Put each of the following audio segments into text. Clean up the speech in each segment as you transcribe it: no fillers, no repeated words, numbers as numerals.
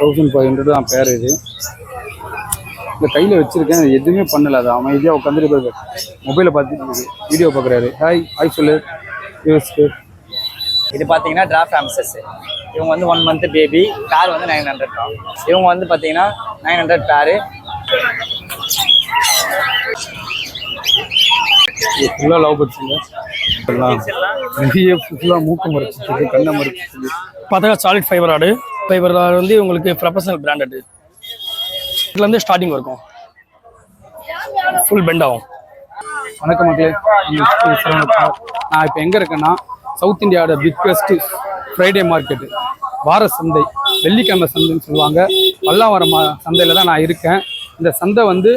1500 தான் பேர். இது இந்த கையில் வச்சுருக்கேன், எதுவுமே பண்ணலை. அது அமைதியாக உட்காந்துட்டு மொபைலை பார்த்துட்டு வீடியோ பார்க்குறாரு. ஹாய் சொல்லு யூஸ்க்கு. இது பார்த்தீங்கன்னா டிராஃப்ட் ஆம்சஸ். இவங்க வந்து 1 month பேபி. பேர் வந்து 900 தான். இவங்க வந்து பார்த்தீங்கன்னா 900 பேரு. ஃபுல்லாக லவ் பட்ஸுங்க. ஃபுல்லாக மூக்கம் மறைச்சிட்டு கண்ணை மறைச்சிட்டு பார்த்தா சாலிட் ஃபைபர் ஆடு. ஃபைபர் ஆடு வந்து உங்களுக்கு ப்ரொஃபஷனல் பிராண்டட். இதுலேருந்து ஸ்டார்டிங் இருக்கும், ஃபுல் பெண்ட் ஆகும். வணக்கம் மக்களே, நான் இப்போ எங்கே இருக்கேன்னா சவுத் இந்தியாவோட பிக்கஸ்ட் ஃப்ரைடே மார்க்கெட்டு, வார சந்தை, வெள்ளிக்கிழமை சந்தைன்னு சொல்லுவாங்க. பல்லாவரம் சந்தையில் தான் நான் இருக்கேன். இந்த சந்தை வந்து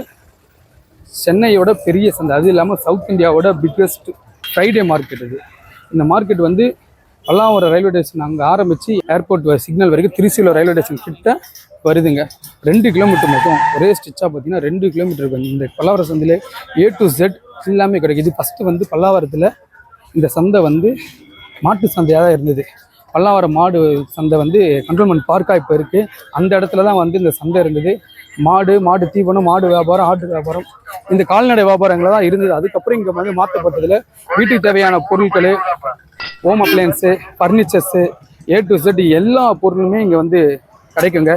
சென்னையோட பெரிய சந்தை, அது இல்லாமல் சவுத் இந்தியாவோட பிக்கஸ்ட் ஃப்ரைடே மார்க்கெட் இது. இந்த மார்க்கெட் வந்து பல்லாவரம் ரயில்வே ஸ்டேஷன் அங்கே ஆரம்பித்து ஏர்போர்ட் சிக்னல் வரைக்கும் திருச்சியில் ரயில்வே ஸ்டேஷன் கிட்ட வருதுங்க. 2 கிலோமீட்டர் மட்டும் ஒரே ஸ்டிச்சாக பார்த்தீங்கன்னா 2 கிலோமீட்டர் இருக்கும். இந்த பல்லாவரம் சந்தையில் A to Z எல்லாமே கிடைக்குது. ஃபஸ்ட்டு வந்து பல்லாவரத்தில் இந்த சந்தை வந்து மாட்டு சந்தையாக தான் இருந்தது. பல்லாவரம் மாடு சந்தை வந்து கண்ட்ரோல்மெண்ட் பார்க்காக இப்போ இருக்குது. அந்த இடத்துல தான் வந்து இந்த சந்தை இருந்தது. மாடு தீவனம், மாடு வியாபாரம், ஆட்டு வியாபாரம், இந்த கால்நடை வியாபாரங்கள் தான் இருந்தது. அதுக்கப்புறம் இங்கே வந்து மாற்றப்பட்டதில் வீட்டுக்கு தேவையான பொருட்கள், home appliance, furnitures, A to Z எல்லா பொருளுமே இங்கே வந்து கிடைக்குங்க.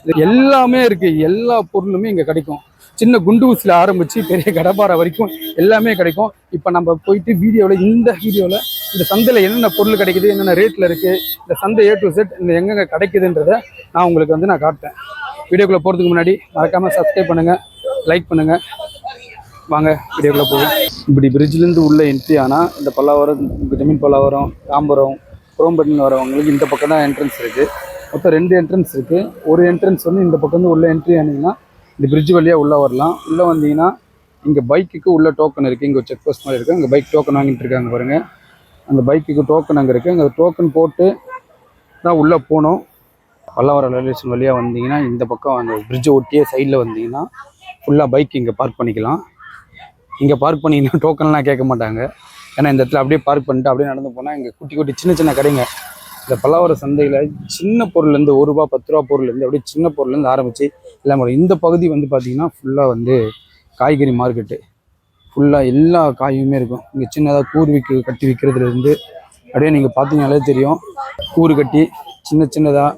இது எல்லாமே இருக்குது, எல்லா பொருளுமே இங்கே கிடைக்கும். சின்ன குண்டு ஊசியில் ஆரம்பித்து பெரிய கடப்பாறை வரைக்கும் எல்லாமே கிடைக்கும். இப்போ நம்ம போயிட்டு இந்த வீடியோவில் இந்த சந்தையில் என்னென்ன பொருள் கிடைக்குது, என்னென்ன ரேட்டில் இருக்குது, இந்த சந்தை A to Z இந்த எங்கெங்கே கிடைக்குதுன்றதை நான் உங்களுக்கு வந்து நான் காட்டுறேன். வீடியோக்குள்ளே போகிறதுக்கு முன்னாடி மறக்காமல் சப்ஸ்கிரைப் பண்ணுங்கள், லைக் பண்ணுங்கள். வாங்க வீடியோக்குள்ளே போகும். இப்படி பிரிட்ஜிலேருந்து உள்ள என்ட்ரி ஆனால் இந்த பல்லாவரம், ஜமீன் பல்லாவரம், தாம்பரம், குரோம்பட்டின்னு வரவங்களுக்கு இந்த பக்கம் தான் என்ட்ரன்ஸ் இருக்குது. மொத்தம் 2 என்ட்ரன்ஸ் இருக்குது. ஒரு என்ட்ரன்ஸ் வந்து இந்த பக்கம் வந்து உள்ள என்ட்ரி ஆனீங்கன்னா இந்த பிரிட்ஜ் வழியாக உள்ளே வரலாம். உள்ளே வந்தீங்கன்னா இங்கே பைக்குக்கு உள்ள டோக்கன் இருக்குது. இங்கே ஒரு செக் போஸ்ட் மாதிரி இருக்குது. அங்கே பைக் டோக்கன் வாங்கிட்டு இருக்காங்க பாருங்கள். அந்த பைக்குக்கு டோக்கன் அங்கே இருக்குது. அங்கே டோக்கன் போட்டு தான் உள்ளே போகணும். பல்லாவரம் ரயில்வே ஸ்டேஷன் வழியாக வந்தீங்கன்னா இந்த பக்கம் அந்த பிரிட்ஜை ஒட்டியே சைடில் வந்தீங்கன்னா ஃபுல்லாக பைக் இங்கே பார்க் பண்ணிக்கலாம். இங்கே பார்க் பண்ணிங்கன்னா டோக்கன்லாம் கேட்க மாட்டாங்க. ஏன்னா இந்த இடத்துல அப்படியே பார்க் பண்ணிட்டு அப்படியே நடந்து போனால் இங்கே குட்டி சின்ன கடைங்க. இந்த பல்லாவரம் சந்தையில் சின்ன பொருள்லேருந்து ₹1, ₹10 பொருள்லேருந்து அப்படியே சின்ன பொருள்லேருந்து ஆரம்பித்து எல்லாம் இந்த பகுதி வந்து பார்த்திங்கன்னா ஃபுல்லாக வந்து காய்கறி மார்க்கெட்டு. ஃபுல்லாக எல்லா காயுமே இருக்கும். இங்கே சின்னதாக கூறு கட்டி விற்கிறதுலேருந்து அப்படியே நீங்கள் பார்த்தீங்கனாலே தெரியும். கூறு கட்டி சின்னதாக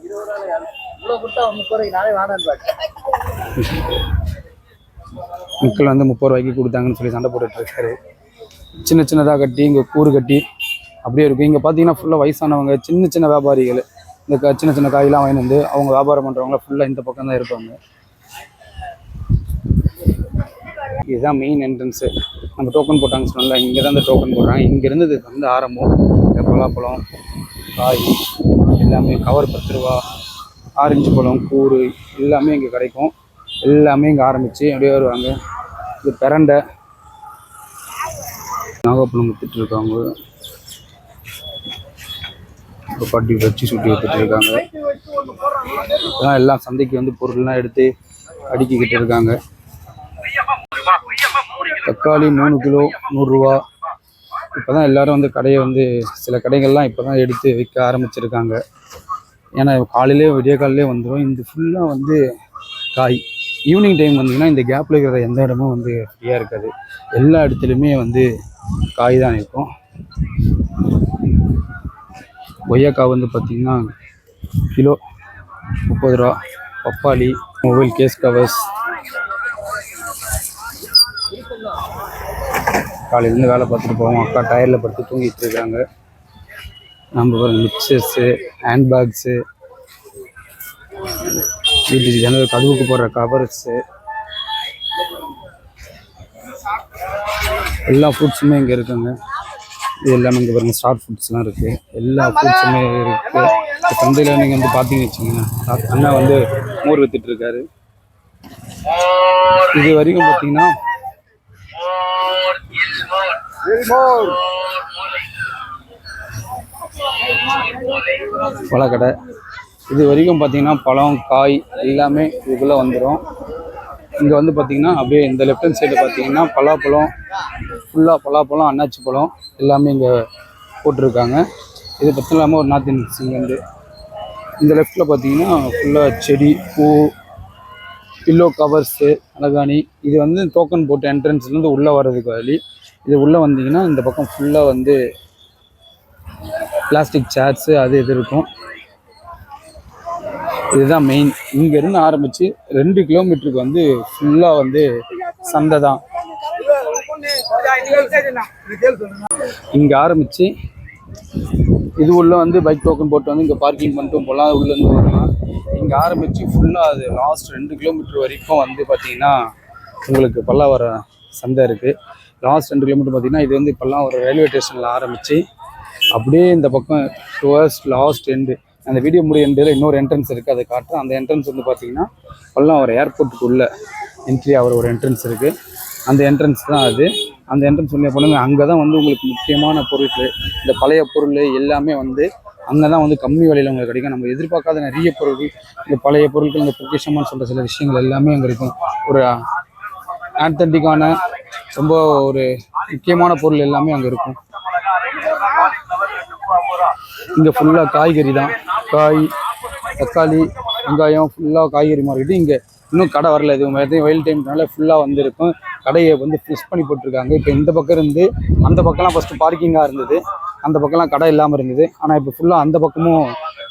மக்கள் வந்து ₹30 கொடுத்தாங்கன்னு சொல்லி சண்டை போட்டுட்ருக்காரு. சின்னதாக கட்டி இங்கே கூறு கட்டி அப்படியே இருக்குது. இங்கே பார்த்தீங்கன்னா ஃபுல்லாக வயசானவங்க, சின்ன வியாபாரிகள், இந்த சின்ன காயெல்லாம் வாங்கி வந்து அவங்க வியாபாரம் பண்ணுறவங்களாம் ஃபுல்லாக இந்த பக்கம் தான் இருப்பாங்க. இதுதான் மெயின் என்ட்ரன்ஸு. நம்ம டோக்கன் போட்டாங்கன்னு சொன்னால இங்கே தான் இந்த டோக்கன் போடுறாங்க. இங்கேருந்து இது வந்து ஆரம்பம். இந்த பலாப்பழம், காய் எல்லாமே கவர் ₹10, ஆரஞ்சு பழம், கூறு எல்லாமே இங்கே கிடைக்கும். எல்லாமே இங்கே ஆரம்பித்து அப்படியே வருவாங்க. இது பிரண்டை, நாகப்பழம் விற்றுட்ருக்காங்க. பாட்டி வச்சு சுட்டி எடுத்துகிட்டு இருக்காங்க. அதான் எல்லாம் சந்தைக்கு வந்து பொருள்லாம் எடுத்து அடுக்கிக்கிட்டு இருக்காங்க. தக்காளி 3 கிலோ ₹100. இப்போ தான் எல்லோரும் வந்து கடையை வந்து சில கடைகள்லாம் இப்போ தான் எடுத்து விற்க ஆரம்பிச்சிருக்காங்க. ஏன்னா விடிய காலையிலே வந்துடும். இந்த ஃபுல்லாக வந்து காய். ஈவினிங் டைம் வந்தீங்கன்னா இந்த கேப்பில் இருக்கிற எந்த இடமும் வந்து ஃப்ரீயாக இருக்காது. எல்லா இடத்துலையுமே வந்து காய் தான் இருக்கும். கொய்யாக்காய் வந்து பார்த்திங்கன்னா கிலோ ₹30. பப்பாளி, மொபைல் கேஸ் கவர்ஸ், காலையிலேருந்து வேலை பார்த்துட்டு போவோம். அக்கா டயரில் படுத்து தூங்கிட்டு இருக்காங்க. நம்ம மிக்சர்ஸு, ஹேண்ட்பேக்ஸு, வீட்டுக்கு ஜன்னல் கதவுக்கு போடுற கவர்ஸு, எல்லா ஃப்ரூட்ஸுமே இங்கே இருக்குங்க. இது எல்லாமே இங்கே பாருங்கள், ஸ்டார் ஃபுட்ஸ்லாம் இருக்குது. எல்லா ஃப்ரூட்ஸுமே இருக்குது. இப்போ சந்தையில் நீங்கள் வந்து பார்த்தீங்கன்னு வச்சிங்கன்னா அண்ணா வந்து மோர் விற்றுட்ருக்காரு. இது வரைக்கும் பார்த்தீங்கன்னா பழக்கடை. இது வரைக்கும் பார்த்தீங்கன்னா பழம், காய் எல்லாமே இதுக்குள்ளே வந்துடும். இங்கே வந்து பார்த்திங்கன்னா அப்படியே இந்த லெஃப்ட் ஹேண்ட் சைடில் பார்த்தீங்கன்னா பலாப்பழம், ஃபுல்லாக பலாப்பழம், அன்னாச்சி பழம் எல்லாமே இங்கே போட்டிருக்காங்க. இது பற்றி இல்லாமல் ஒரு நார்த் இந்தியன்ஸ் இங்கே வந்து இந்த லெஃப்ட்டில் பார்த்தீங்கன்னா ஃபுல்லாக செடி, பூ, பில்லோ கவர்ஸு, அலகாணி. இது வந்து டோக்கன் போட்டு என்ட்ரன்ஸ்லேருந்து உள்ளே வர்றதுக்கு வழி. இது உள்ளே வந்தீங்கன்னா இந்த பக்கம் ஃபுல்லாக வந்து பிளாஸ்டிக் சேர்ஸு அது இது இருக்கும். இதுதான் மெயின். இங்கேருந்து ஆரம்பித்து 2 கிலோமீட்டருக்கு வந்து ஃபுல்லாக வந்து சந்தை தான். இங்கே ஆரம்பித்து இது உள்ள வந்து பைக் டோக்கன் போட்டு வந்து இங்கே பார்க்கிங் பண்ணிட்டு போகலாம், உள்ளேருந்து வரலாம். இங்கே ஆரம்பித்து ஃபுல்லாக அது லாஸ்ட் 2 கிலோமீட்டர் வரைக்கும் வந்து பார்த்திங்கன்னா உங்களுக்கு பல்லாவரம் சந்தை இருக்குது. லாஸ்ட் 2 கிலோமீட்டர் பார்த்திங்கன்னா இது வந்து இப்போல்லாம் ஒரு ரயில்வே ஸ்டேஷனில் ஆரம்பித்து அப்படியே இந்த பக்கம் டுவர்ஸ் லாஸ்ட் எண்டு, அந்த வீடியோ முடிய எண்டில் இன்னொரு என்ட்ரன்ஸ் இருக்குது, அதை காட்டுறேன். அந்த என்ட்ரன்ஸ் வந்து பார்த்திங்கன்னா பல்லாவரம் ஏர்போர்ட்டுக்குள்ளே என்ட்ரி ஆகிற ஒரு என்ட்ரன்ஸ் இருக்குது. அந்த என்ட்ரன்ஸ் தான் அது. அந்த என்ட்ரன்ஸ் உள்ளே போனோங்க, அங்கே தான் வந்து உங்களுக்கு முக்கியமான பொருட்கள், இந்த பழைய பொருள் எல்லாமே வந்து அங்கே தான் வந்து கம்மி விலையில் உங்களுக்கு கிடைக்கும். நம்ம எதிர்பார்க்காத நிறைய பொருட்கள், இந்த பழைய பொருட்கள், இந்த பொக்கிஷமான்னு சொல்கிற சில விஷயங்கள் எல்லாமே அங்கே இருக்கும். ஒரு ஆத்தென்டிக்கான ரொம்ப ஒரு முக்கியமான பொருள் எல்லாமே அங்கே இருக்கும். இங்கே ஃபுல்லாக காய்கறி தான், காய், தக்காளி, வெங்காயம், ஃபுல்லாக காய்கறி மார்க்கெட்டு. இங்கே இன்னும் கடை வரல, இது எதையும் வெயில் டைம்னால ஃபுல்லாக வந்துருக்கும். கடையை வந்து ஃபிக்ஸ் பண்ணி போட்டிருக்காங்க. இப்போ இந்த பக்கம் இருந்து அந்த பக்கம்லாம் ஃபஸ்ட்டு பார்க்கிங்காக இருந்தது, அந்த பக்கம்லாம் கடை இல்லாமல் இருந்தது. ஆனால் இப்போ ஃபுல்லாக அந்த பக்கமும்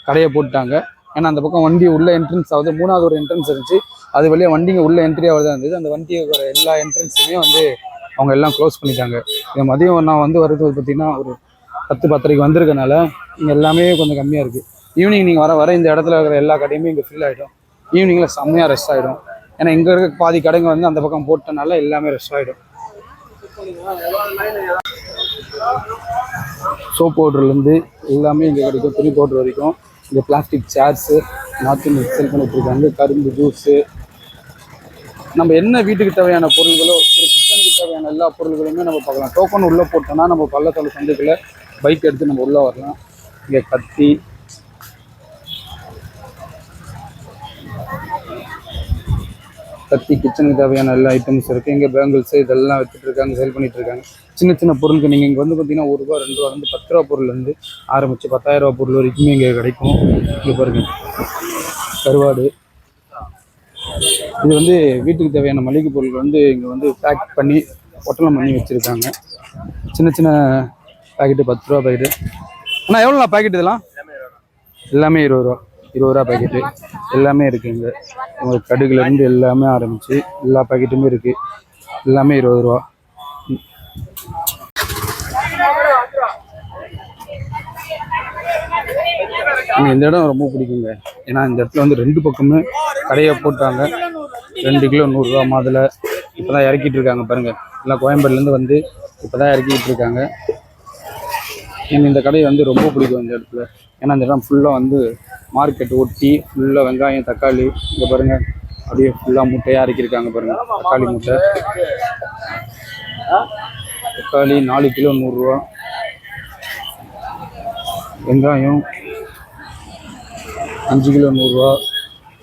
கடையை போட்டாங்க. ஏன்னா அந்த பக்கம் வண்டி உள்ள என்ட்ரன்ஸ் ஆகுது, 3வது ஒரு என்ட்ரன்ஸ் இருந்துச்சு, அது வழியாக வண்டிங்க உள்ள என்ட்ரி ஆகுது இருந்தது. அந்த வண்டியை வர எல்லா என்ட்ரன்ஸுமே வந்து அவங்க எல்லாம் க்ளோஸ் பண்ணிட்டாங்க. இந்த மதியம் நான் வந்து வரது பார்த்திங்கன்னா ஒரு 10-10:30 வந்திருக்கனால இங்கே எல்லாமே கொஞ்சம் கம்மியாக இருக்குது. ஈவினிங் நீங்கள் வர இந்த இடத்துல இருக்கிற எல்லா கடையுமே இங்கே ஃபில் ஆகிடும். ஈவினிங்கில் செம்மையாக ரெஸ்ட் ஆகிடும். ஏன்னா இங்கே இருக்க பாதி கடைங்க வந்து அந்த பக்கம் போட்டனால எல்லாமே ரெஸ்ட் ஆகிடும். சோப் பவுடர்லேருந்து எல்லாமே இங்கே கிடைக்கும், துணி பவுடர் வரைக்கும். இங்கே பிளாஸ்டிக் சேர்ஸு, நாற்று செல் பண்ணிட்டுருக்காங்க, கரும்பு ஜூஸு, நம்ம என்ன வீட்டுக்கு தேவையான பொருள்களோ, ஒரு கிச்சனுக்கு தேவையான எல்லா பொருள்களுமே நம்ம பார்க்கலாம். டோக்கன் உள்ளே போட்டோம்னா நம்ம பள்ளத்தோட சந்தைக்குள்ளே பைக் எடுத்து நம்ம உள்ளே வரலாம். இங்கே கத்தி, கிச்சனுக்கு தேவையான எல்லா ஐட்டம்ஸ் இருக்குது. இங்கே பேங்கிள்ஸு இதெல்லாம் வச்சுட்டு இருக்காங்க, சேல் பண்ணிட்டு இருக்காங்க. சின்ன சின்ன பொருளுக்கு நீங்கள் இங்கே வந்து பார்த்தீங்கன்னா ₹1, ₹2 வந்து ₹10 பொருள்லேருந்து ஆரம்பித்து ₹10,000 பொருள் வரைக்குமே இங்கே கிடைக்கும். இங்கே பாருங்கள், கருவாடு. இது வந்து வீட்டுக்கு தேவையான மளிகை பொருட்கள் வந்து இங்கே வந்து பேக் பண்ணி பொட்டலம் பண்ணி வச்சுருக்காங்க. சின்ன சின்ன பேக்கெட்டு ₹10 பேக்கெட்டு. ஆனால் எவ்வளோண்ணா பேக்கெட் இதெல்லாம்? எல்லாமே ₹20 பேக்கெட்டு எல்லாமே இருக்குது. இங்கே உங்களுக்கு கடுகுலேருந்து எல்லாமே ஆரம்பித்து எல்லா பேக்கெட்டுமே இருக்குது. எல்லாமே ₹20. எனக்கு இந்த இடம் ரொம்ப பிடிக்குங்க. ஏன்னா இந்த இடத்துல வந்து 2 பக்கமே கடையை போட்டாங்க. 2 கிலோ ₹100 மாதுளை இப்போ தான் இறக்கிட்டு இருக்காங்க பாருங்கள். எல்லாம் கோயம்பேடுலேருந்து வந்து இப்போ தான் இறக்கிட்டு இருக்காங்க. எனக்கு இந்த கடையை வந்து ரொம்ப பிடிக்கும் இந்த இடத்துல. ஏன்னா இந்த இடம் ஃபுல்லாக வந்து மார்க்கெட் ஒட்டி ஃபுல்லாக வெங்காயம், தக்காளி. இங்கே பாருங்கள், அப்படியே ஃபுல்லாக மூட்டையாக இறக்கியிருக்காங்க பாருங்கள். தக்காளி மூட்டை, தக்காளி 4 கிலோ ₹100, வெங்காயம் 5 கிலோ ₹100,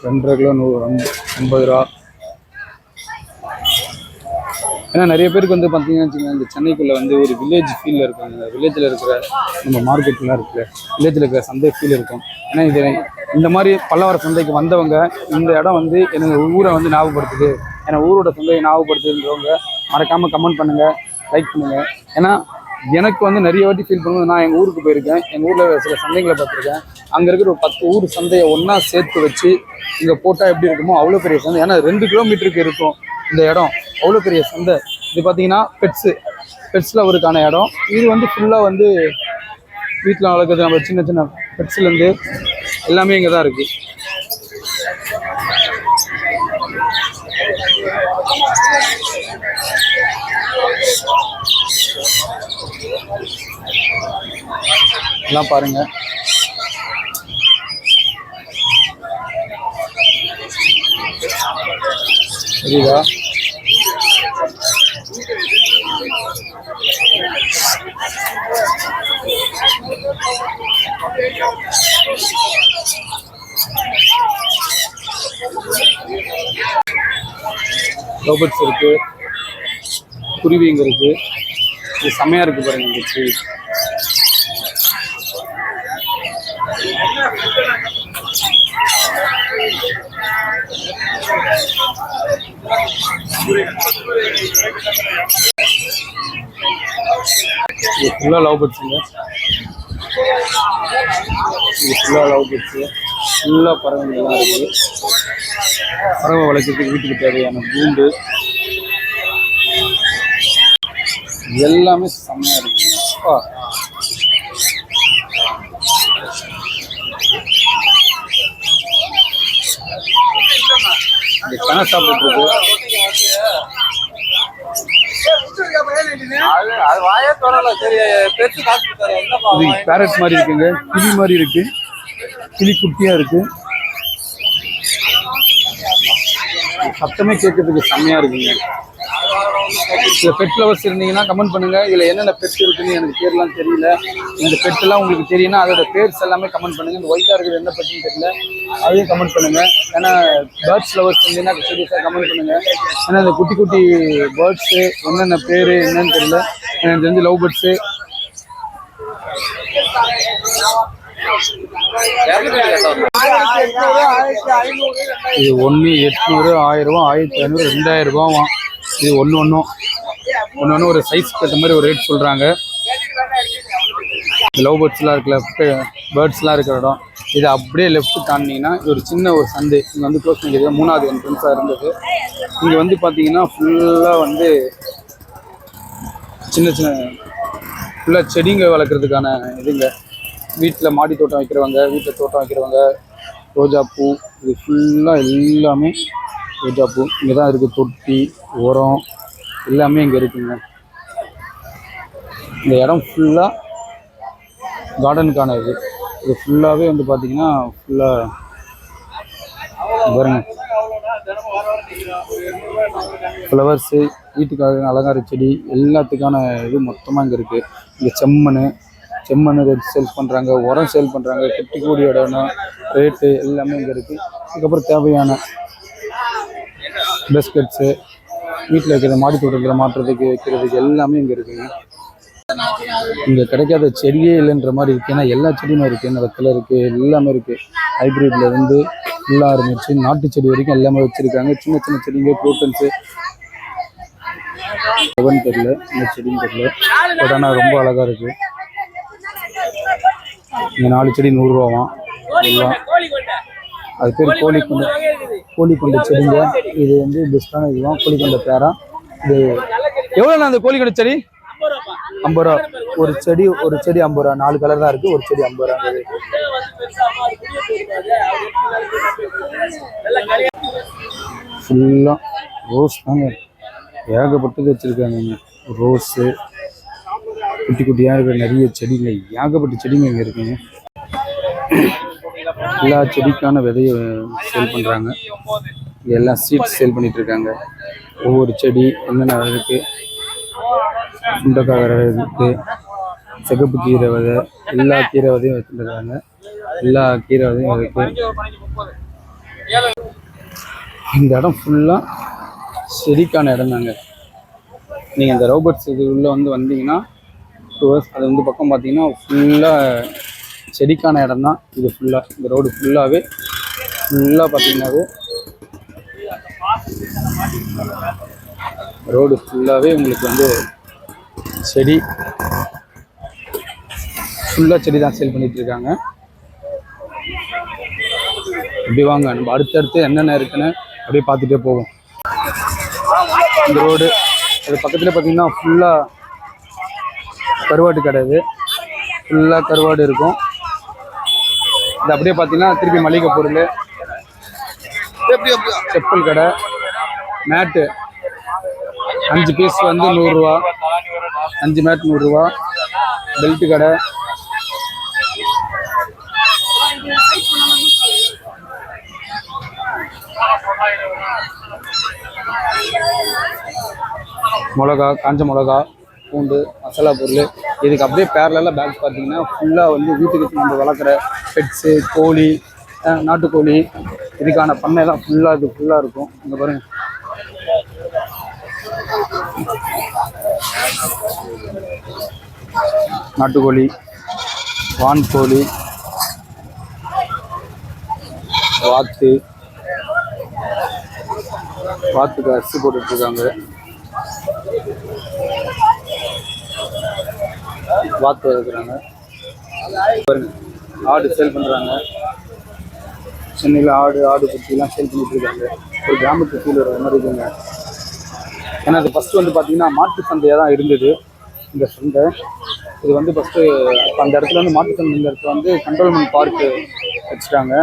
2.5 கிலோ ₹150. ஏன்னா நிறைய பேருக்கு வந்து பார்த்தீங்கன்னா வச்சுக்கோங்க, இந்த சென்னைக்குள்ளே வந்து ஒரு வில்லேஜ் ஃபீலில் இருக்காங்க. வில்லேஜில் இருக்கிற நம்ம மார்க்கெட்லாம் இருக்குல்ல, வில்லேஜில் இருக்கிற சந்தை ஃபீல் இருக்கும். ஏன்னா இது இந்த மாதிரி பல்லவர சந்தைக்கு வந்தவங்க இந்த இடம் வந்து எனக்கு ஊரை வந்து ஞாபகப்படுத்துது, ஏன்னா ஊரோட சந்தையை ஞாபகப்படுத்துதுன்றவங்க மறக்காமல் கமெண்ட் பண்ணுங்கள், லைக் பண்ணுங்கள். ஏன்னா எனக்கு வந்து நிறைய வாட்டி ஃபீல் பண்ணும்போது நான் எங்கள் ஊருக்கு போயிருக்கேன். எங்கள் ஊரில் சில சந்தைகளை பார்த்துருக்கேன். அங்கே இருக்கிற ஒரு 10 ஊர் சந்தையை ஒன்றா சேர்த்து வச்சு இங்கே போட்டால் எப்படி இருக்குமோ அவ்வளோ பெரிய சந்தை. ஏன்னா 2 கிலோமீட்டருக்கு இருக்கும் இந்த இடம், அவ்வளோ பெரிய சந்தை. இது பார்த்தீங்கன்னா பெட்ஸ் லவருக்கான இடம். இது வந்து ஃபுல்லாக வந்து வீட்டில் வளர்க்குறது நம்ம சின்ன சின்ன பெட்ஸ்லேருந்து எல்லாமே இங்கே தான் இருக்குது. எல்லாம் பாருங்கள், சரிதா? ரோபோட்ஸ் இருக்கு, குருவி இங்கே இருக்கு. இது செம்மையா இருக்கு பாருங்க இந்த குருவி. இது ஃபுல்லாக லவ் பேர்ட்ஸுங்க. இது ஃபுல்லாக லவ் பேர்ட்ஸு, ஃபுல்லாக பறவைகள்லாம் இருக்குது. பறவை வளர்க்குறதுக்கு வீட்டுக்கு தேவையான கூண்டு எல்லாமே செம்மையாக இருக்குங்க. அப்பா இந்த கணை சாப்பிட்டு இருக்கு. இது பேரட் மாதிரி இருக்குங்க, கிளி மாதிரி இருக்கு, கிளி குட்டியா இருக்கு. சத்தமே கேட்கறதுக்கு செம்மையா இருக்குங்க. இந்த பெட் லவர்ஸ் இருந்தீங்கன்னா கமெண்ட் பண்ணுங்க. இதுல என்னென்ன பெட் இருக்குன்னு எனக்கு பேர்லாம் தெரியல. இந்த பெட் எல்லாம் உங்களுக்கு தெரியும்னா அதோட பேர்ஸ் எல்லாமே கமெண்ட் பண்ணுங்க. இந்த ஒயிட்டா இருக்கிறது என்ன பெட்னு தெரியல, அதையும் கமெண்ட் பண்ணுங்க. ஏன்னா பேர்ட்ஸ் லவர்ஸ் இருந்தீங்கன்னா சீரியஸாக கமெண்ட் பண்ணுங்க. ஏன்னா இந்த குட்டி குட்டி பேர்ட்ஸு என்னென்ன பேர் என்னன்னு தெரியல. எனக்கு தெரிஞ்சு லவ் பேர்ட்ஸு இது 1 800 1000 1500 2000 ரூபாவாம். இது ஒன்று ஒரு சைஸ்க்கு ஏற்ற மாதிரி ஒரு ரேட் சொல்கிறாங்க. லவ் பேர்ட்ஸ்லாம் இருக்குல்ல, பேர்ட்ஸ்லாம் இருக்கிற இடம் இது அப்படியே லெஃப்ட் தாண்டிங்கன்னா ஒரு சின்ன ஒரு சந்து இங்கே வந்து க்ளோஸ் பண்ணிக்கிறது 3வது என்ட்ரன்ஸாக இருந்தது. இங்கே வந்து பார்த்தீங்கன்னா ஃபுல்லாக வந்து சின்ன சின்ன ஃபுல்லாக செடிங்க வளர்க்குறதுக்கான இதுங்க. வீட்டில் மாடி தோட்டம் வைக்கிறவங்க, வீட்டில் தோட்டம் வைக்கிறவங்க, ரோஜா பூ, இது ஃபுல்லாக எல்லாமே ரோஜா பூ இங்கே தான் இருக்குது. தொட்டி, உரம் எல்லாமே இங்கே இருக்குங்க. இந்த இடம் ஃபுல்லாக கார்டனுக்கான இது ஃபுல்லாகவே வந்து பார்த்திங்கன்னா ஃபுல்லாக பாருங்க ஃப்ளவர்ஸு, வீட்டுக்காக அலங்கார செடி எல்லாத்துக்கான இது மொத்தமாக இங்கே இருக்குது. இங்கே செம்மண் ரேட் சேல்ஸ் பண்ணுறாங்க, உரம் சேல் பண்ணுறாங்க, கெட்டிக்கூடிய இடம் ரேட்டு எல்லாமே இங்கே இருக்குது. அதுக்கப்புறம் தேவையான பிஸ்கட்ஸு, வீட்டில் வைக்கிற மாடி தோட்டத்தில் மாட்டுறதுக்கு வைக்கிறதுக்கு எல்லாமே இங்கே இருக்குங்க. இங்கே கிடைக்காத செடியே இல்லைன்ற மாதிரி இருக்குது. ஏன்னா எல்லா செடியுமே இருக்குது, வெத்தலை இருக்குது, எல்லாமே இருக்குது. ஹைப்ரிட்ல இருந்து ஃபுல்லாக ஆரம்பிச்சு நாட்டு செடி வரைக்கும் எல்லாமே வச்சுருக்காங்க. சின்ன சின்ன செடிங்க, ப்ரோட்டன்ஸு எவன்னு தெரியல, இந்த செடின்னு தெரியல. பட் ஆனால் ரொம்ப அழகாக இருக்குது. இங்கே 4 செடி 100 ரூபாவாம் எல்லாம். அது பேர் கோழிக்கொண்ட செடிங்க. இது வந்து பெஸ்ட்டான இதுதான் கோழிக்கொண்ட பேரா. இது எவ்வளோண்ணா அந்த கோழிக்கொண்ட செடி? 50 ரூபா ஒரு செடி. 50 ரூபா. 4 கலர் தான் இருக்குது, ஒரு செடி 50 ரூபா. ஃபுல்லாக ரோஸ் தாங்க, ஏகப்பட்டது வச்சுருக்காங்க. ரோஸு குட்டி குட்டியாக இருக்கிற நிறைய செடிங்க, ஏகப்பட்ட செடிங்க இங்கே இருக்குங்க. எல்லா செடிக்கான விதையை சேல் பண்ணுறாங்க. எல்லாம் சீட்ஸ் சேல் பண்ணிட்டு இருக்காங்க. ஒவ்வொரு செடி என்னென்ன இருக்குது, சுண்டக்காய் விதை இருக்குது, சிகப்பு கீரை விதை, எல்லா கீரை விதையும் வச்சுருக்காங்க. எல்லா கீரை விதையும் இருக்குது. இந்த இடம் ஃபுல்லாக செடிக்கான இடம் தாங்க. நீங்கள் இந்த ரோபோட்ஸ் இது உள்ளே வந்து வந்தீங்கன்னா அது வந்து பக்கம் பார்த்தீங்கன்னா ஃபுல்லாக செடிக்கான இடம் தான் இது. ஃபுல்லாக இந்த ரோடு ஃபுல்லாகவே பார்த்தீங்கன்னாவே ரோடு ஃபுல்லாகவே உங்களுக்கு வந்து செடி ஃபுல்லாக செடி தான் சேல் பண்ணிட்டு இருக்காங்க. அப்படி வாங்க, நம்ம அடுத்தடுத்து என்னென்ன இருக்குன்னு அப்படியே பார்த்துட்டே போவோம். இந்த ரோடு அது பக்கத்தில் பார்த்தீங்கன்னா ஃபுல்லாக கருவாட்டு கடை. இது ஃபுல்லாக கருவாடு இருக்கும். இது அப்படியே பார்த்தீங்கன்னா திருப்பி மளிகை பொருள், செப்பல் கடை, மேட்டு 5 பீஸ் வந்து 100 ரூபா, 5 மேட் 100 ரூபா, பெல்ட்டு கடை, மிளகா, காஞ்ச மிளகா, பூண்டு, மசாலா பொருள். இதுக்கு அப்படியே பேரலாக பேக் பார்த்தீங்கன்னா ஃபுல்லாக வந்து வீட்டுக்கு நம்ம வளர்க்குற பெட்ஸு, கோழி, நாட்டுக்கோழி, இதுக்கான பண்ணை தான் ஃபுல்லாக இது ஃபுல்லாக இருக்கும். இங்கே பாருங்க, நாட்டுக்கோழி, வான்கோழி, வாத்து, வாத்துக்கு அரிசி போட்டுட்டு இருக்காங்க. வாத்து இருக்கிறாங்க பாருங்க. ஆடு சேல் பண்றாங்க. சென்னையில் ஆடு குட்டிலாம் சேல் பண்ணிட்டு இருக்காங்க. ஒரு கிராமத்து ஃபீல் வர மாதிரி இருக்குங்க. ஏன்னா அது ஃபர்ஸ்ட் வந்து பார்த்தீங்கன்னா மாட்டு சந்தையாக தான் இருந்தது இந்த சந்தை. இது வந்து ஃபர்ஸ்ட் அந்த இடத்துல வந்து மாட்டு சந்தை இந்த இடத்துல வந்து கண்ட்ரோல்மெண்ட் பார்க்கு வச்சுட்டாங்க.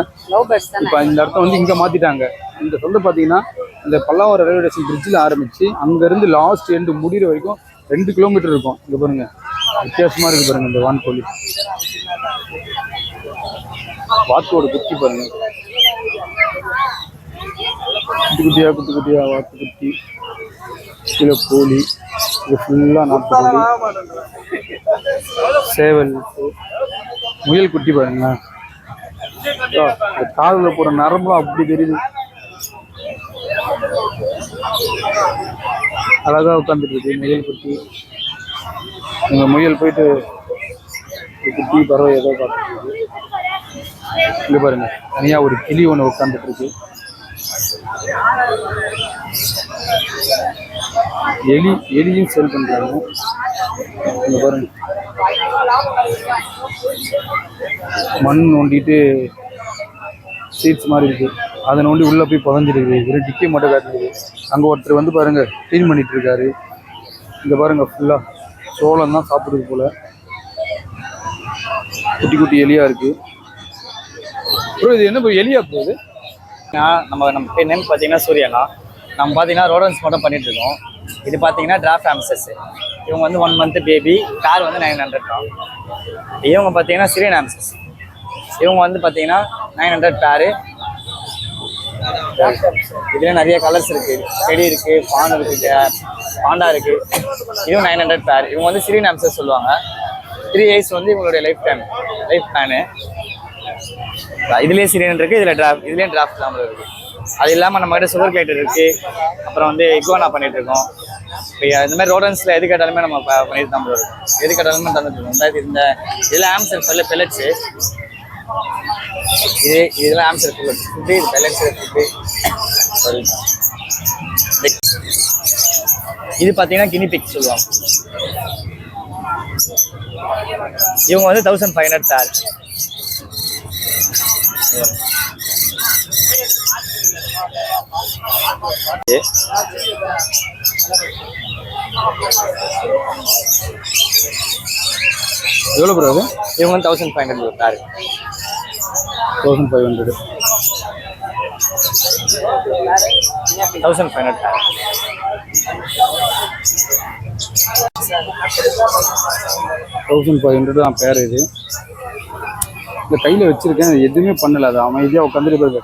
இப்போ இந்த இடத்த வந்து இங்கே மாற்றிட்டாங்க. இந்த சந்தை பார்த்தீங்கன்னா இந்த பல்லாவரம் ரயில்வே ஸ்டேஷன் பிரிட்ஜில் ஆரம்பித்து அங்கேருந்து லாஸ்ட் எண்டு முடிகிற வரைக்கும் 2 கிலோமீட்டர் இருக்கும். இங்கே பாருங்க வித்தியாசமாக இருக்குது பாருங்க. இந்த வான்கோழி வாத்தோட குட்டி பாருங்க. குட்டி குட்டியா வாத்து குட்டி, கிலோ கோழி. இது ஃபுல்லாக நாட்டுக்கோழி. சேவல், முயல் குட்டி பாருங்க. காலில் போகிற நரம்புலாம் அப்படி தெரியுது. அழகாக உட்காந்துட்டு இருக்கு முயல் குட்டி. இந்த முயல் போயிட்டு குட்டி பறவை ஏதோ பார்த்துருக்கு. இங்கே பாருங்க தனியாக ஒரு கிளி ஒன்று உட்காந்துட்டு இருக்கு. எலியும் சேல் பண்றாங்க. இங்க பாருங்க மண் நோண்டிட்டு சீட்ஸ் மாதிரி இருக்கு. அதை நோண்டி உள்ள போய் புதஞ்சிருக்கு. வெறும் டிக்கி மட்டும் காட்டுது. அங்க ஒருத்தர் வந்து பாருங்க க்ளீன் பண்ணிட்டு இருக்காரு. இங்க பாருங்க ஃபுல்லா சோளம் தான் சாப்பிடுறது போல. குட்டி குட்டி எலியா இருக்கு. இது என்ன எலியா போகுது? நம்ம நேம் பார்த்தீங்கன்னா சூர்யானா. நம்ம பார்த்தீங்கன்னா ரோடன்ஸ் மட்டும் பண்ணிட்டு இருக்கோம். இது பார்த்தீங்கன்னா டிராஃப்ட் ஆம்சஸ். இவங்க வந்து 1 month பேபி. கார் வந்து 900 தான். இவங்க பார்த்தீங்கன்னா சிரியன் ஆம்சஸ். இவங்க வந்து பார்த்தீங்கன்னா 900 பேரு. இதுல நிறைய கலர்ஸ் இருக்கு. செடி இருக்கு, பான் இருக்கு, பாண்டா இருக்கு. இதுவும் 900 பேர். இவங்க வந்து சிரியன் ஆம்சஸ் சொல்லுவாங்க. 3 years வந்து இவங்களுடைய லைஃப் பிளானு. இதுலேயே சிரியன் இருக்கு, இதுலேயும் டிராஃப்ட் இல்லாமல் இருக்கு. அது இல்லாமல் நம்ம கிட்ட சுகர் கிளைட்டர் இருக்கு. அப்புறம் வந்து இக்வானா பண்ணிட்டு இருக்கோம். இப்போ இந்த மாதிரி ரோடன்ஸ்ல எது கேட்டாலுமே நம்ம பண்ணிட்டு தான் இருக்கோம். எது கேட்டாலுமே தந்துட்டு இருக்கோம். இந்த இதில் ஆம்சர் சொல்ல பெல்லட்ஸு. இதெல்லாம் ஆம்சர் பெல்லட்ஸ் ஃபுட்டு. இது பெல்லட்ஸ் ஃபுட்டு. இது பார்த்தீங்கன்னா கினி பிக் சொல்லுவாங்க. இவங்க வந்து 1500 பேர். எவ்வளோ ப்ரோ அது? இவங்க வந்து 1500 பேர். 1500. 1500 பேர். 1500 தான் பேர். இது இந்த கையில் வச்சிருக்கேன். எதுவுமே பண்ணல. அது அமைதியாக உட்காந்துட்டு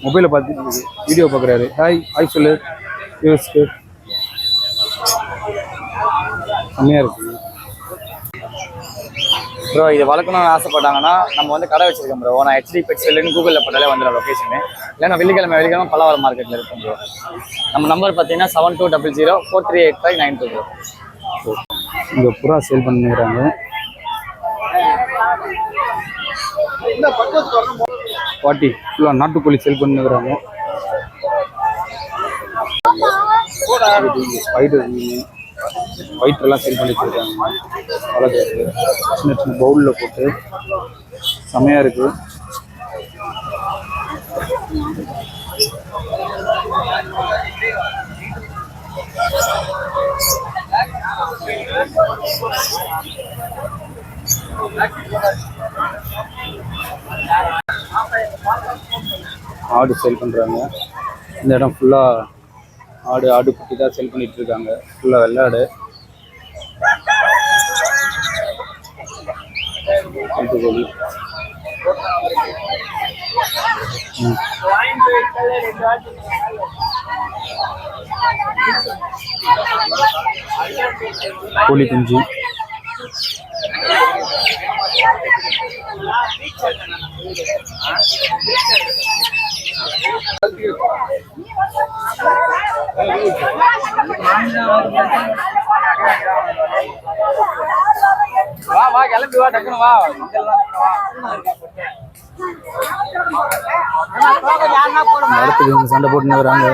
மொபைலை பார்த்துட்டு வீடியோ பார்க்குறாரு. ஹாய் சொல்லு யூஸ்க்கு. செம்மையாக இருக்கு ப்ரோ. இது வளர்க்கணும்னு ஆசைப்பட்டாங்கன்னா நம்ம வந்து கடை வச்சிருக்கோம் ப்ரோ. நான் HD பெட் செல்லுன்னு கூகுளில் போட்டாலே வந்துடும் லொக்கேஷனு. இல்லைன்னா வெள்ளிக்கிழமை பல்லாவரம் மார்க்கெட்டில் இருக்கும் ப்ரோ. நம்ம நம்பர் பார்த்தீங்கன்னா 7200438592 ப்ரோ. இங்கே புறா சேல் பண்ணிக்கிறாங்க. பாட்டி ஃபுல்லாக நாட்டுக்கோழி சேல் பண்ணிக்கிறாங்க. ஸ்பைடர் மீன் ஒயிட்டெல்லாம் சேல் பண்ணிட்டு இருக்காங்க. அழகாக இருக்குது. சின்ன சின்ன பவுலில் போட்டு செமையாக இருக்குது. ஆடு சேல் பண்ணுறாங்க. இந்த இடம் ஃபுல்லாக ஆடு குட்டி தான் சேல் பண்ணிட்டு இருக்காங்க. ஃபுல்லாக வெள்ளாடு. நாட்டுக்கோழி. கோழி குஞ்சு. வா கிளம்பி வா, டக்குனு வா. அடுத்தது சண்டை போட்டுன்னு வராங்க.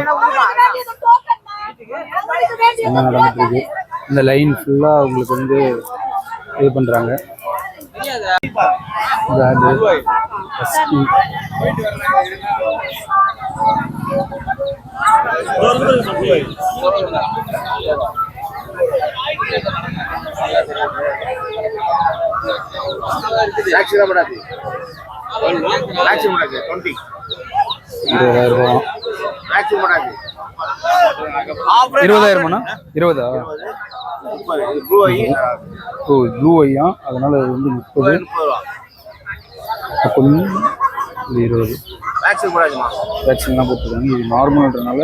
என்ன நடந்துட்டு இருக்கு. இந்த லைன் ஃபுல்லாக உங்களுக்கு வந்து இது பண்ணுறாங்க. $20,000 20 ப்ளூ ஐயா, அதனால இது வந்து 30 கொஞ்சம் இது 20 வேக்சின்லாம் போட்டுருக்காங்க. இது நார்மல்ன்றனால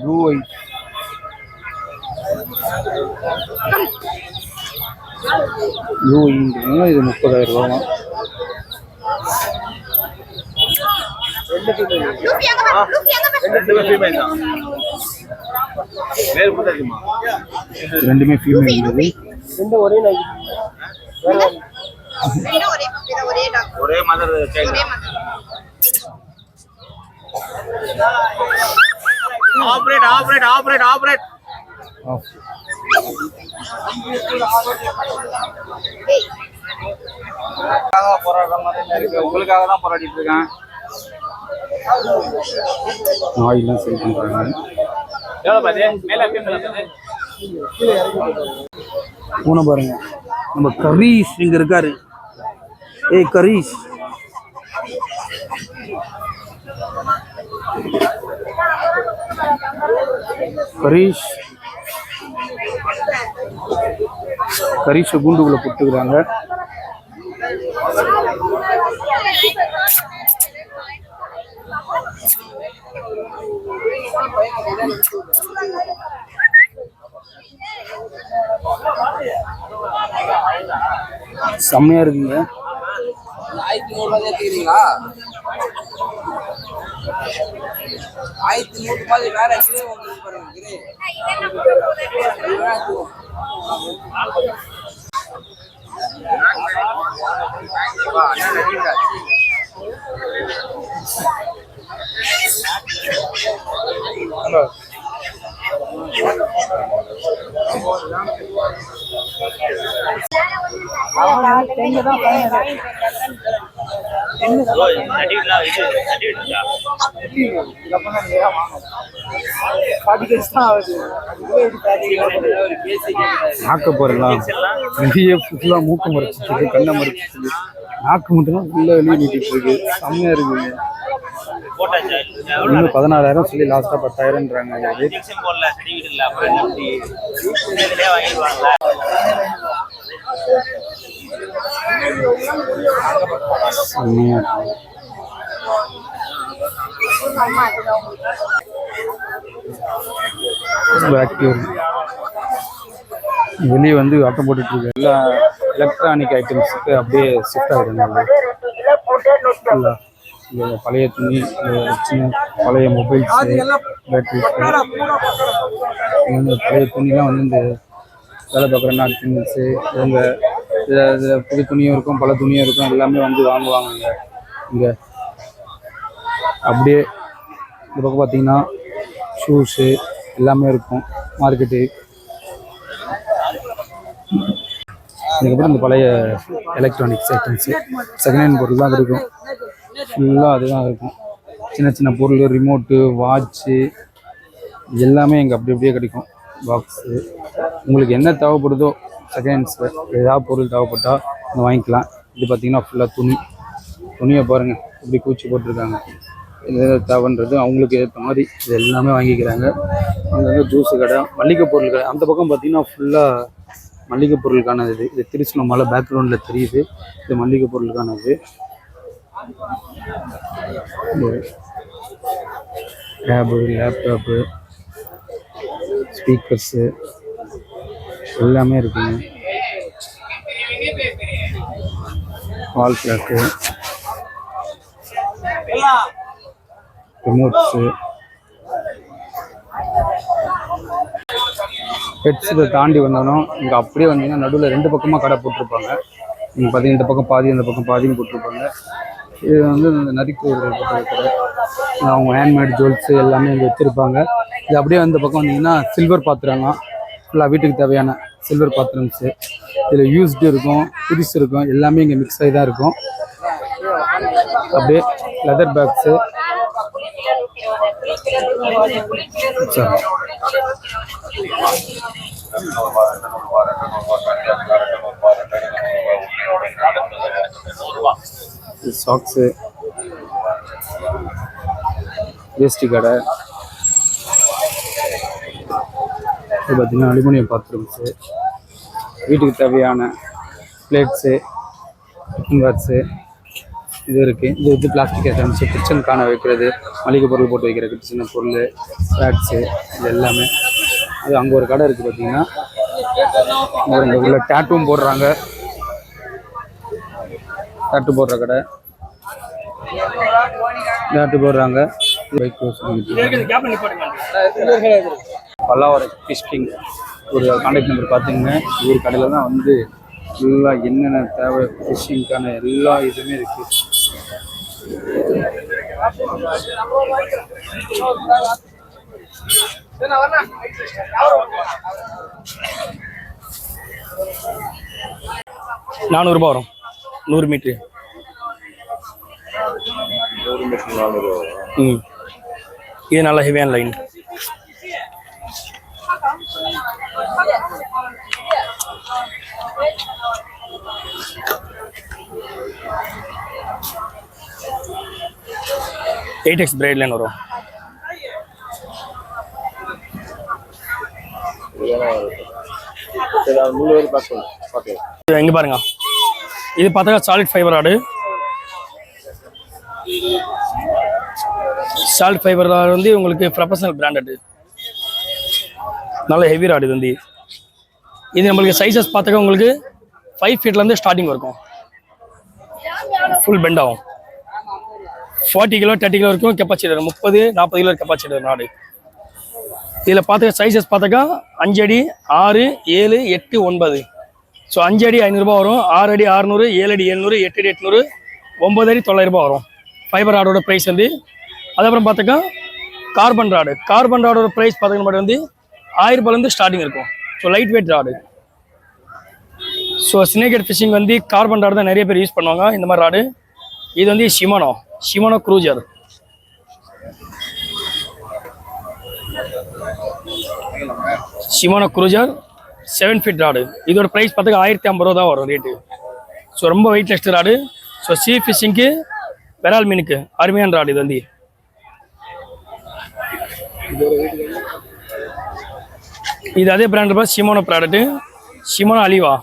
ப்ளூ ஐ ஐன்றதுனால இது $30,000. ரெண்டுமே ஃபீமேல். ஒரே மதர் ஆப்ரேட் உங்களுக்காக தான் போராடிட்டு இருக்கேன். நாயெல்லாம் சேல் பண்றாங்க. பூனை பாருங்க, நம்ம கரீஷ் இங்க இருக்காரு. ஏய் கரீஷ், கரீஷை கூண்டுக்குள்ள போட்டுக்கிறாங்க. செம்மையா இருக்குங்க. நாக்க போறீங்களா? வெளியே ஃபுல்லா மூக்கு மறைச்சிட்டு கண்ணை மறைச்சிட்டு நாக்கு மட்டும்தான் ஃபுல்லா வெளியே நீட்டிட்டு இருக்கு. செம்மையா இருக்குங்க. இன்னும் 16,000 சொல்லி லாஸ்டா 10,000ன்றாங்க. வெளியே வந்து ஆட்டம் போட்டுட்டு இருக்கு. எல்லா எலக்ட்ரானிக் ஐட்டம்ஸுக்கு அப்படியே ஷிஃப்ட் ஆகிடுங்க. இந்த பழைய துணி, சின்ன பழைய மொபைல்ஸு, பேட்டரிஸு, இந்த பழைய துணிலாம் வந்து இந்த வேலை பார்க்குற நாட்கிங்ஸு, இவங்க புது துணியும் இருக்கும், பல துணியும் இருக்கும், எல்லாமே வந்து வாங்குவாங்க இங்கே. அப்படியே இந்த பக்கம் பார்த்தீங்கன்னா ஷூஸு எல்லாமே இருக்கும் மார்க்கெட்டு. அதுக்கப்புறம் இந்த பழைய எலக்ட்ரானிக்ஸ் ஐட்டம்ஸு, செகண்ட் ஹேண்ட் பொருள் தான் இருக்கும். ஃபுல்லாக அதுதான் இருக்கும். சின்ன சின்ன பொருள், ரிமோட்டு, வாட்ச்சு எல்லாமே இங்கே அப்படி அப்படியே கிடைக்கும். பாக்ஸு உங்களுக்கு என்ன தேவைப்படுதோ செகண்ட் ஹேண்ட்ஸில் ஏதாவது பொருள் தேவைப்பட்டால் இங்கே வாங்கிக்கலாம். இது பார்த்திங்கன்னா ஃபுல்லாக துணியை பாருங்கள் இப்படி கூச்சி போட்டிருக்காங்க. இது தேவைன்றது அவங்களுக்கு ஏற்ற மாதிரி இது எல்லாமே வாங்கிக்கிறாங்க. இது வந்து ஜூஸு கடை, மளிகை பொருள் கடை. அந்த பக்கம் பார்த்திங்கன்னா ஃபுல்லாக மளிகை பொருளுக்கானது. இது திருச்சியில் மலை பேக்ரவுண்டில் தெரியுது. இது மளிகை பொருளுக்கானது. டேபு, லேப்டாப்பு, ஸ்பீக்கர்ஸு எல்லாமே இருக்குங்க. வால் கிளாக்கு, ரிமோட்ஸு, பெட்ஸை தாண்டி வந்தோம். இங்கே அப்படியே வந்தீங்கன்னா நடுவில் 2 பக்கமாக கடை போட்டிருப்பாங்க. நீங்கள் பார்த்தீங்கன்னா இந்த பக்கம் பாதி, அந்த பக்கம் பாதின்னு போட்டிருப்பாங்க. இது வந்து இந்த நரிக்கூறுகள் போட்ட கடை. அவங்க ஹேண்ட்மேட் ஜுவல்ஸு எல்லாமே இங்கே வச்சுருப்பாங்க. இது அப்படியே அந்த பக்கம் வந்தீங்கன்னா சில்வர் பாத்திரம்லாம் ஃபுல்லாக வீட்டுக்கு தேவையான சில்வர் பாத்திரம்ஸு. இதில் யூஸ்டு இருக்கும், புதுசு இருக்கும், எல்லாமே இங்கே மிக்ஸ் ஆகி தான் இருக்கும். அப்படியே லெதர் பேக்ஸு. சாக்ஸு, வேஷ்டி கடை. இது பார்த்தீங்கன்னா அலுமினியம் பாத்ரூம்ஸு, வீட்டுக்கு தேவையான பிளேட்ஸு, டிஃபன் பாக்ஸு இது இருக்குது. இது வந்து பிளாஸ்டிக் ஐட்டம்ஸு, கிச்சனுக்கான வைக்கிறது, மளிகை பொருள் போட்டு வைக்கிறதுக்கு சின்ன பொருள், ஸ்நாக்ஸு, இது எல்லாமே. அது அங்கே ஒரு கடை இருக்குது பார்த்தீங்கன்னா. இங்கே உள்ள டேட்டும் போடுறாங்க, டேட்டு போடுற கடை, டேட்டு போடுறாங்க. பல்லாவரம் ஃபிஷிங் ஒரு கான்டாக்ட் நம்பர் பார்த்தீங்கன்னா ஒரு கடையில் தான் வந்து ஃபுல்லாக என்னென்ன தேவை ஃபிஷிங்க்கான எல்லா இதுவுமே இருக்குது. ₹400 வரும் 100 மீட்ரு. இது நல்ல ஹெவியான லைன். எயிட் பிரைட் லைன் வரும். எங்க பாருங்க, இது பார்த்தா solid fibre rod. Solid fibre rod வந்து உங்களுக்கு ப்ரொஃபஷனல் பிராண்டட், நல்ல ஹெவி ராடு. இது வந்து இது நம்மளுக்கு சைஸஸ் பார்த்தாக்க உங்களுக்கு 5 ஃபீட்லேருந்து ஸ்டார்டிங் இருக்கும். ஃபுல் பெண்ட் ஆகும். 40 கிலோ 30 கிலோ வரைக்கும் கெப்பாசிட்டி வரும். 30-40 கிலோ கெப்பாசிட்டி வரும் ராடு. இதில் பார்த்துக்க சைஸஸ் பார்த்தாக்கா 5 அடி 6, 7, 8, 9. ஸோ 5 அடி ₹500 வரும், 6 அடி 600, 7 அடி 700, 8 அடி 800, 9 அடி ₹900 வரும் ஃபைபர் ராடோட ப்ரைஸ் வந்து. அதுக்கப்புறம் பார்த்தாக்கா கார்பன் ராடு. கார்பன் ராடோட ப்ரைஸ் பார்த்தீங்கன்னா மட்டும் வந்து ₹1000 ஸ்டார்டிங் இருக்கும். So light weight rod. So snakehead fishing வந்து கார்பன் ராடு தான் நிறைய பேர் யூஸ் பண்ணுவாங்க இந்த மாதிரி ராடு. இது வந்து Shimano Cruiser. Shimano Cruiser 7 feet rod. இதோட ப்ரைஸ் பார்த்தாக்க ₹1050 தான் வரும் ரேட்டு. ஸோ ரொம்ப வெயிட்லெஸ்ட் ராடு. ஸோ சீ ஃபிஷிங்க்கு விரால் மீனுக்கு அருமையான ராடு இது வந்து. இது அதே பிராண்ட் ஷிமானோ ப்ராடக்ட்டு. ஷிமானோ அலிவா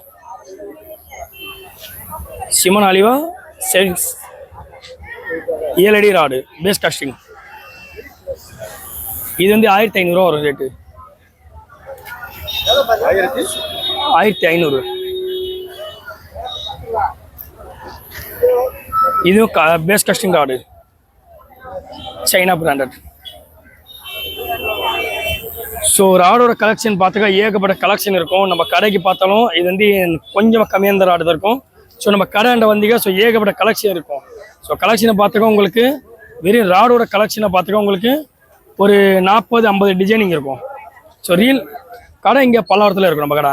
7 அடி ராடு பேஸ் காஸ்டிங். இது வந்து ₹1500 வரும் ரேட்டு. 1500. இதுவும் base casting rod, China branded. So ராடோட கலெக்ஷன் பார்த்துக்க ஏகப்பட்ட கலெக்ஷன் இருக்கும். நம்ம கடைக்கு பார்த்தாலும் இது வந்து கொஞ்சம் கம்மியான ராடு தான் இருக்கும். ஸோ நம்ம கடைண்ட வந்தீங்க, ஸோ ஏகப்பட்ட கலெக்ஷன் இருக்கும். ஸோ கலெக்ஷனை பார்த்துக்க உங்களுக்கு வெறும் ராடோட கலெக்ஷனை பார்த்துக்க உங்களுக்கு ஒரு 40-50 டிசைனிங் இருக்கும். ஸோ ரீல் கடை இங்கே பல்லாவரத்தில் இருக்கும். நம்ம கடை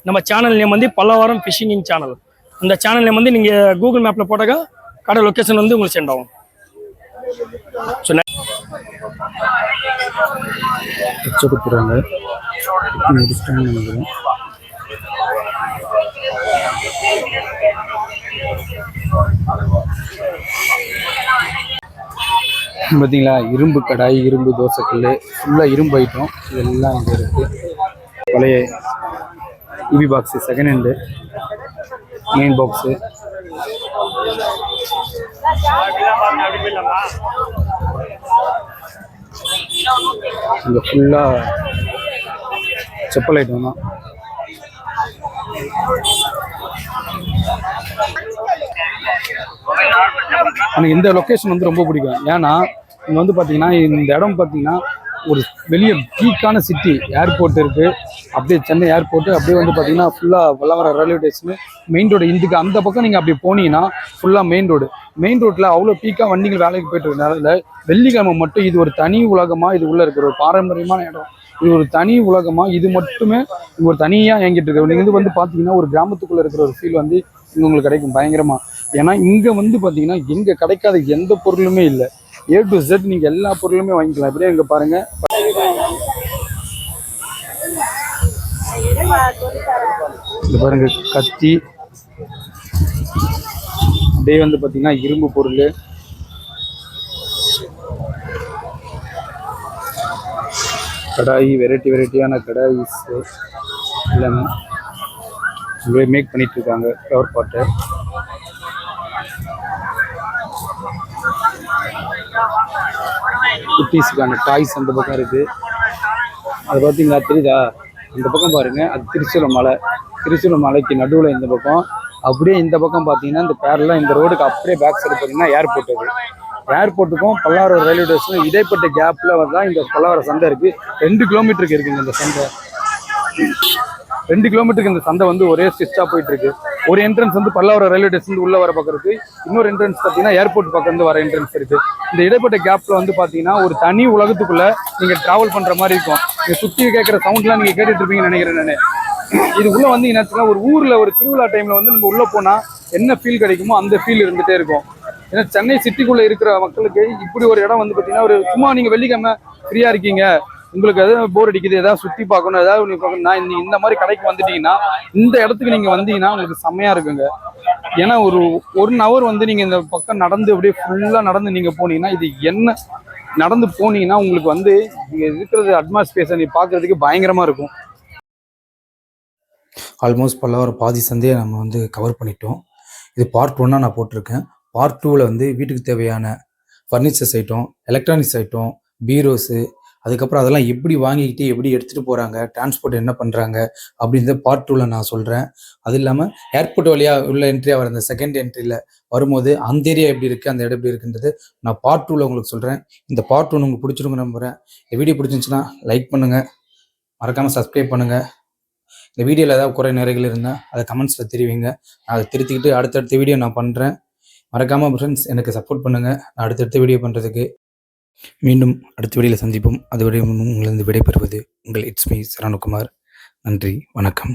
நம்ம சேனல் நேம் வந்து பல்லாவரம் ஃபிஷிங் சேனல். அந்த சேனல் நேம் வந்து நீங்கள் கூகுள் மேப்பில் போட்டாக்கா கடை லொக்கேஷன் வந்து உங்களுக்கு சென்ட் ஆகும். ஸோ கொடுத்துறாங்க பார்த்தீங்களா. இரும்பு கடாய், இரும்பு தோசைக்கல், ஃபுல்லாக இரும்பு ஐட்டம் இதெல்லாம் இங்கே இருக்குது. பழைய EB box, second hand main box. இங்கே ஃபுல்லாக செப்பல் ஐட்டம் தான். எனக்கு இந்த லொக்கேஷன் வந்து ரொம்ப பிடிக்கும். ஏன்னா இங்கே வந்து பார்த்தீங்கன்னா இந்த இடம் பார்த்தீங்கன்னா ஒரு வெளியே பீக்கான சிட்டி ஏர்போர்ட் இருக்குது. அப்படியே சென்னை ஏர்போர்ட்டு அப்படியே வந்து பார்த்தீங்கன்னா ஃபுல்லாக Pallavaram railway station main road இதுக்கு அந்த பக்கம் நீங்கள் அப்படி போனீங்கன்னா ஃபுல்லாக மெயின் ரோட்டில் அவ்வளோ பீக்காக வண்டிகள் வேலைக்கு போயிட்டு இருக்கிறதுனால வெள்ளிக்கிழமை மட்டும் இது ஒரு தனி உலகமாக இது உள்ளே இருக்கிற ஒரு பாரம்பரியமான இடம். இது ஒரு தனி உலகமாக இது மட்டுமே இது ஒரு தனியாக இயங்கிட்டு இருக்கு. நீங்கள் இது வந்து பார்த்தீங்கன்னா ஒரு கிராமத்துக்குள்ளே இருக்கிற ஒரு ஃபீல் வந்து இங்கே உங்களுக்கு கிடைக்கும் பயங்கரமாக. ஏன்னா இங்கே வந்து பார்த்தீங்கன்னா எங்கே கிடைக்காத எந்த பொருளுமே இல்லை. A to Z நீங்கள் எல்லா பொருளுமே வாங்கிக்கலாம். அப்படியே இங்கே பாருங்கள். இங்கே பாருங்க கத்தி அப்படியே வந்து பார்த்தீங்கன்னா இரும்பு பொருள், கடாயி, வெரைட்டியான கடாயிஸ் எல்லாமே இங்கே மேக் பண்ணிட்டு இருக்காங்க. ஃப்ளவர் பாட்டு குட்டீஸுக்கான டாய்ஸ் அந்த பக்கம் இருக்குது. அது பார்த்தீங்களா தெரியுதா? இந்த பக்கம் பாருங்கள், அது திருச்சூர் மலைக்கு நடுவில் இந்த பக்கம். அப்படியே இந்த பக்கம் பார்த்தீங்கன்னா இந்த பேரெல்லாம் இந்த ரோடுக்கு அப்படியே பேக் சைடு பார்த்தீங்கன்னா ஏர்போர்ட்டுக்கும் பல்லாவரம் ரயில்வே ஸ்டேஷனும் இடைப்பட்ட கேப்பில் தான் இந்த பல்லாவரம் சந்தை இருக்குது. 2 கிலோமீட்டருக்கு இருக்குங்க இந்த சந்தை. 2 கிலோமீட்டருக்கு இந்த சந்தை வந்து ஒரே ஸ்டிச்சாக போயிட்டு இருக்கு. ஒரு என்ட்ரன்ஸ் வந்து பல்லாவரம் ரயில்வே ஸ்டேஷன் உள்ள வர பக்கம் இருக்கு. இன்னொரு என்ட்ரன்ஸ் பார்த்தீங்கன்னா ஏர்போர்ட் பக்கம் இருந்து வர என்ட்ரன்ஸ் இருக்கு. இந்த இடைப்பட்ட கேப்ல வந்து பார்த்தீங்கன்னா ஒரு தனி உலகத்துக்குள்ள நீங்க டிராவல் பண்ற மாதிரி இருக்கும். நீங்க சுற்றி கேட்குற சவுண்ட்லாம் நீங்க கேட்டுட்டு இருப்பீங்கன்னு நினைக்கிறேன் நான். இது உள்ள வந்து என்ன ஒரு ஊர்ல ஒரு திருவிழா டைம்ல வந்து நம்ம உள்ள போனா என்ன ஃபீல் கிடைக்குமோ அந்த ஃபீல் இருந்துட்டே இருக்கும். ஏன்னா சென்னை சிட்டிக்குள்ள இருக்கிற மக்களுக்கு இப்படி ஒரு இடம் வந்து பார்த்தீங்கன்னா ஒரு சும்மா நீங்க வெள்ளிக்கிழமை ஃப்ரீயா இருக்கீங்க, உங்களுக்கு எதாவது போர் அடிக்குது, ஏதாவது சுற்றி பார்க்கணும், ஏதாவது நான் இந்த மாதிரி கடைக்கு வந்துட்டீங்கன்னா இந்த இடத்துக்கு நீங்கள் வந்தீங்கன்னா உங்களுக்கு செம்மையாக இருக்குங்க. ஏன்னா ஒரு 1 ஹவர் வந்து நீங்கள் இந்த பக்கம் நடந்து அப்படியே ஃபுல்லாக நடந்து நீங்கள் போனீங்கன்னா இது என்ன நடந்து போனீங்கன்னா உங்களுக்கு வந்து இங்கே இருக்கிறது அட்மாஸ்பியர்ஸை நீ பார்க்குறதுக்கு பயங்கரமாக இருக்கும். ஆல்மோஸ்ட் பல்லாவரம் பாதி சந்தையை நம்ம வந்து கவர் பண்ணிட்டோம். இது பார்ட் 1 நான் போட்டிருக்கேன். பார்ட் 2ல் வந்து வீட்டுக்கு தேவையான ஃபர்னிச்சர்ஸ் ஐட்டம், எலக்ட்ரானிக்ஸ் ஐட்டம், பீரோஸு, அதுக்கப்புறம் அதெல்லாம் எப்படி வாங்கிக்கிட்டு எப்படி எடுத்துகிட்டு போகிறாங்க, டிரான்ஸ்போர்ட் என்ன பண்ணுறாங்க அப்படின்றத பார்ட் 2ல் நான் சொல்கிறேன். அது இல்லாமல் ஏர்போர்ட் வழியாக உள்ள என்ட்ரியாக வர அந்த செகண்ட் என்ட்ரியில் வரும்போது அந்த ஏரியா எப்படி இருக்குது, அந்த இடம் எப்படி இருக்குன்றது நான் பார்ட் 2ல் உங்களுக்கு சொல்கிறேன். இந்த பார்ட் 1 உங்களுக்கு பிடிச்சிருங்க நம்புகிறேன். இந்த வீடியோ பிடிச்சிருந்துச்சுன்னா லைக் பண்ணுங்கள், மறக்காமல் சப்ஸ்கிரைப் பண்ணுங்கள். இந்த வீடியோவில் ஏதாவது குறை நிறைகள் இருந்தால் அதை கமெண்ட்ஸில் தெரிவிங்க. நான் அதை திருத்திக்கிட்டு அடுத்தடுத்த வீடியோ நான் பண்ணுறேன். மறக்காமல் ஃப்ரெண்ட்ஸ் எனக்கு சப்போர்ட் பண்ணுங்கள் நான் அடுத்தடுத்த வீடியோ பண்ணுறதுக்கு. மீண்டும் அடுத்த வீடியோவில் சந்திப்போம். அதுவரை உங்களிருந்து விடைபெறுவது உங்கள் இட்ஸ் மீ சரவணகுமார். நன்றி, வணக்கம்.